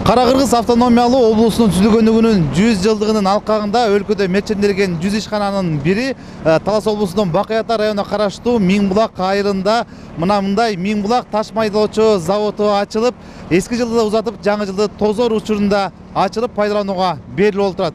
Кара-Кыргыз автономиялуу облусунун түзүлгөндүгүнүн 100 жылдыгынын алкагында өлкөдө мекченделген 100 ишкананын бири Талас облусунун Бакай Ата районуна караштуу Миң Булак айылында мындай Миң Булак таш майдалоочу заводу ачылып, эски жылды узатып, жаңы жылды тозор учурунда ачылып пайдаланууга берилип отурат.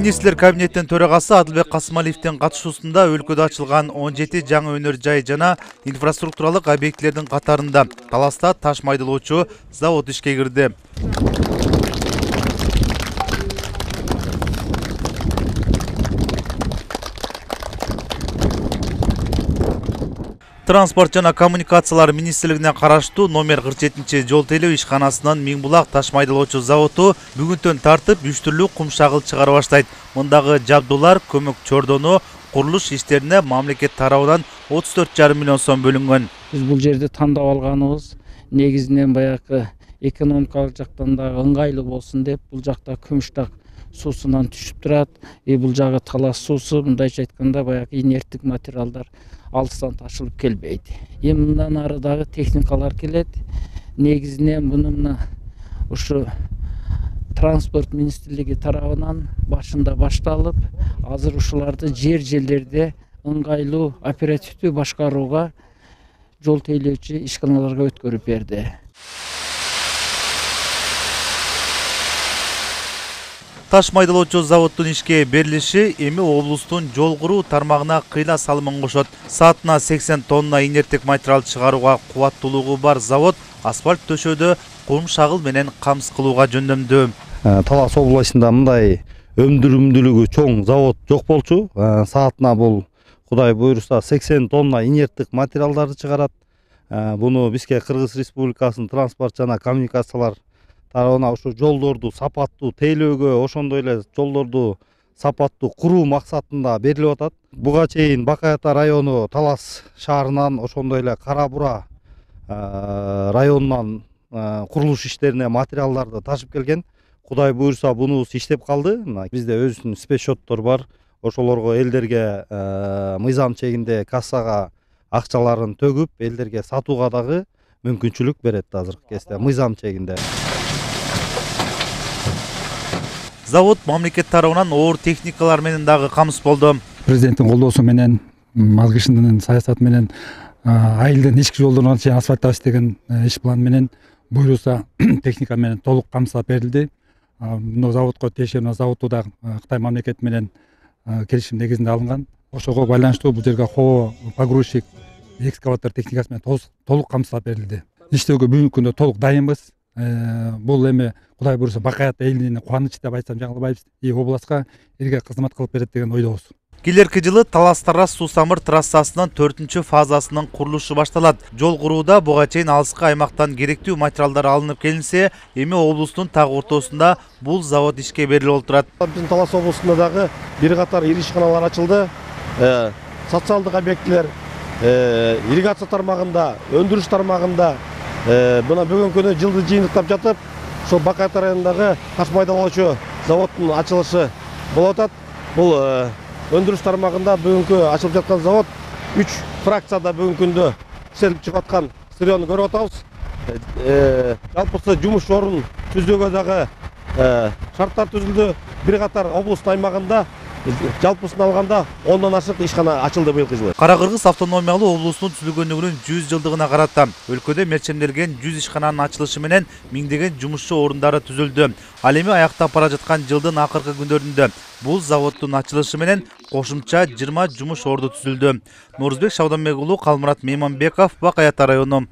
Министрлер кабинеттин төрагасы Адылбек Касымалиевдин катышуусунда өлкөдө ачылган 17 жаңы өнөр жай жана инфраструктуралык объектилердин катарында Таласта таш майдалоочу завод ишке кирди. Транспорт жана коммуникациялар министрлигине караштуу номер 47 жол тейлөө ишканасынын Миң Булак таш майдалоочу заводу бүгүнтөн тартып 3 түрлүү кум шагыл чыгара баштайт. Мындагы жабдуулар көмөк чордону курулуш иштерине мамлекет тарабынан 34,5 миллион сом бөлүнгөн. Биз бул жерди тандап алганыбыз негизинен баягы экономикалык жактан да ыңгайлуу болсун деп, бул жакта Күмүштак суусунан түшүп турат. Бул жагы Талас суусу, мындайча айтканда баягы инерттик материалдар алыстан ташылып келбейт. Эми мындан ары дагы техникалар келет. Негизинен буну мына ушу транспорт министрлиги тарабынан башында башталып, азыр ушуларды жерлерде ыңгайлуу оперативдүү башкарууга жол тейлөөчү ишканаларга өткөрүп берди. Таш майдалоочу заводдун ишке берилиши эми облустун жол куруу тармагына кыйла салымын кошот. Саатына 80 тонна инерттик материал чыгарууга кубаттуулугу бар завод асфальт төшөөдө кум шагыл менен камсыз кылууга жөндөмдүү. Талас областында мындай өндүрүмдүүлүгү чоң завод жок болчу. Саатына бул Кудай буйруса 80 тонна инерттик материалдарды чыгарат. Буну бизге Кыргыз Республикасынын транспорт жана коммуникациялар тарабына ушу жолдорду сапаттуу тейлөөгө, ошондой эле жолдорду сапаттуу куруу максатында берилип атат. Буга чейин Бакай Ата району Талас шаарынан, ошондой эле Кара Бура районунан курулуш иштерине материалдарды ташып келген. Кудай буйруса бунубуз иштеп калды. Бизде өзүнүн спецсчеттор бар. Ошолорго элдерге мыйзам чегинде кассага акчаларын төгүп, элдерге сатууга дагы мүмкүнчүлүк берет азыркы кезде мыйзам чегинде. Завод мамлекет тарабынан оор техникалар менен дагы камсыз болду. Президенттин колдоосу менен, ал кишинин саясаты менен айылдын ички жолдорун чейин асфальттап деген иш план менен буйруса техника менен толук камсыздап берилди. Мына заводко тиешелүү заводду да Кытай мамлекети менен келишим негизинде алынган. Ошого байланыштуу бул жерге погрузчик, экскаватор техникасы менен толук камсыздап берилди. Иштөөгө бүгүнкү күндө толук дайынбыз. Бул эми Кудай буйруса Бакай Ата элине кубаныч деп айтсам жаңылбайбыз. Областка элге кызмат кылып берет деген ойдобуз. Келерки жылы Талас-Тараз суу-самыр трассасынын 4-фазасынын курулушу башталат. Жол куруудо буга чейин алыскы аймактан керектүү материалдар алынып келинсе, эми облустун так ортосунда бул завод ишке берилип отурат. Биздин Талас облусунда дагы бир катар ири ишканалар ачылды. Социалдык объектилер, ирригация тармагында, өндүрүш тармагында мына бүгүнкү күнү жылды жыйынтыктап жатып, ошол Бакай Ата районундагы таш майдалоочу заводдун ачылышы болуп атат. Бул өндүрүш тармагында бүгүнкү ачылып жаткан завод 3 фракцияда бүгүнкү күндө иштелип чыгып аткан сырьёну көрүп атабыз. Жалпысы жумуш орун түзүүгө дагы шарттар түзүлдү. Бир катар облустун аймагында жалпысын алганда 10дон ашык ишкана ачылды быйылкы жылы. Кара-Кыргыз автономиялуу облусунун түзүлгөндүгүнүн 100 жылдыгына карата өлкөдө мерчемделген 100 ишкананын ачылышы менен миңдеген жумушчу орундары түзүлдү. Ал эми аяктап бара жаткан жылдын акыркы күндөрүндө бул заводдун ачылышы менен кошумча 20 жумуш орду түзүлдү. Нурузбек Шабданбек уулу, Калмурат Мейманбеков, Бакай Ата району.